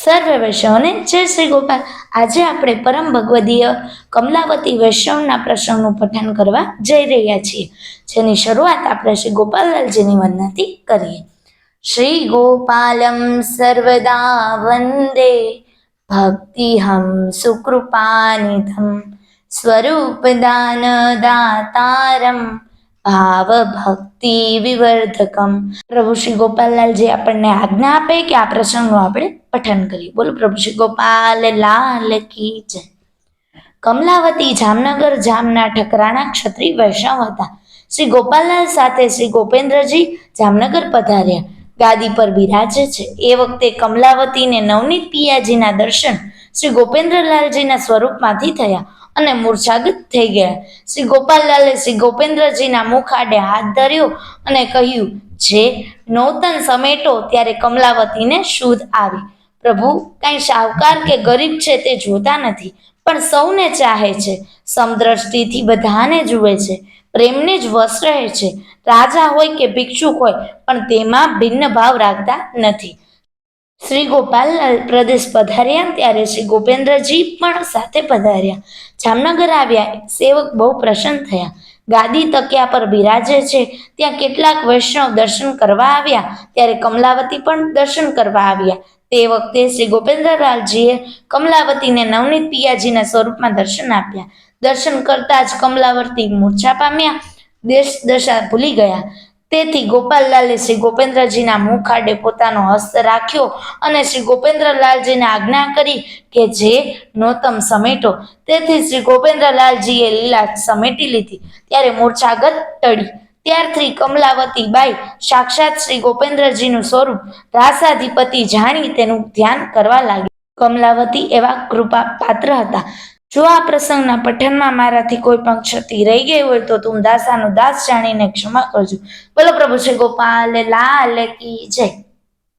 સર્વે વૈષ્ણવને જય શ્રી ગોપાલ। આજે આપણે પરમ ભગવદીય કમલાવતી વૈષ્ણવના પ્રસંગનું પઠન કરવા જઈ રહ્યા છીએ, જેની શરૂઆત આપણે શ્રી ગોપાલલાલજીની વંદનાથી કરીએ। શ્રી ગોપાલમ સર્વદા વંદે ભક્તિહમ સુકૃપાનિધમ સ્વરૂપદાન દાતારમ ભાવ ભક્તિ વિવર્ધકમ। પ્રભુ શ્રી ગોપાલલાલજી આપણને આજ્ઞા આપે કે આ પ્રસંગનું આપણે પઠન કરીએ। બોલો પ્રભુ શ્રી ગોપાલ લાલ કી જય। કમલાવતી જામનગર જામના ઠકરાણા ક્ષત્રિય વૈષ્ણવ હતા। શ્રી ગોપાલલાલ સાથે શ્રી ગોપેન્દ્રજી જામનગર પધાર્યા, ગાદી પર બિરાજે છે। એ વખતે કમલાવતીને નવનીત પિયાજીના દર્શન શ્રી ગોપેન્દ્રલાલજીના સ્વરૂપમાંથી થયા અને મૂર્છાગત થઈ ગયા। શ્રી ગોપાલલાલે શ્રી ગોપેન્દ્રજીના મુખ આડે હાથ ધર્યો અને કહ્યું, જે નૌતન સમેટો ત્યારે કમલાવતીને શુદ્ધ આવી। પ્રભુ કાંઈ શાહુકાર કે ગરીબ છે તે જોતા નથી, પણ સૌને ચાહે છે, સમદ્રષ્ટિથી બધાને જુએ છે, પ્રેમને જ વશ રહે છે। રાજા હોય કે ભિક્ષુક હોય, પણ તેમાં ભિન્ન ભાવ રાખતા નથી। શ્રી ગોપાલલાલ પ્રદેશ પધાર્યા ત્યારે શ્રી ગોપેન્દ્રજી પણ સાથે પધાર્યા। જામનગર આવ્યા, સેવક બહુ પ્રસન્ન થયા। ગાદી તકિયા પર બિરાજે છે ત્યાં કેટલાક વૈષ્ણવ દર્શન કરવા આવ્યા, ત્યારે કમલાવતી પણ દર્શન કરવા આવ્યા। તે વખતે શ્રી ગોપેન્દ્રલાલજીએ કમલાવતીને નવનીત પિયાજીના સ્વરૂપમાં દર્શન આપ્યા। દર્શન કરતા જ કમલાવતી મૂર્છા પામ્યા, દેશ દશા ભૂલી ગયા। તેથી ગોપાલલાલે શ્રી ગોપેન્દ્રજીના મુખ આડે પોતાનો હસ્ત રાખ્યો અને શ્રી ગોપેન્દ્રલાલજીને આજ્ઞા કરી કે જે નોતમ સમેટો। તેથી શ્રી ગોપેન્દ્રલાલજીએ લીલા સમેટી લીધી, ત્યારે મૂર્છાગત ટળી। ત્યારથી કમલાવતી બાઈ સાક્ષાત શ્રી ગોપેન્દ્રજીનું સ્વરૂપ રાસાધિપતિ જાણી તેનું ધ્યાન કરવા લાગી। કમલાવતી એવા કૃપા પાત્ર હતા। જો આ પ્રસંગના પઠનમાં મારાથી કોઈ પણ ક્ષતિ રહી ગઈ હોય તો તું દાસાનો દાસ જાણીને ક્ષમા કરજો। બોલો પ્રભુ શ્રી ગોપાલ લાલ કી જય।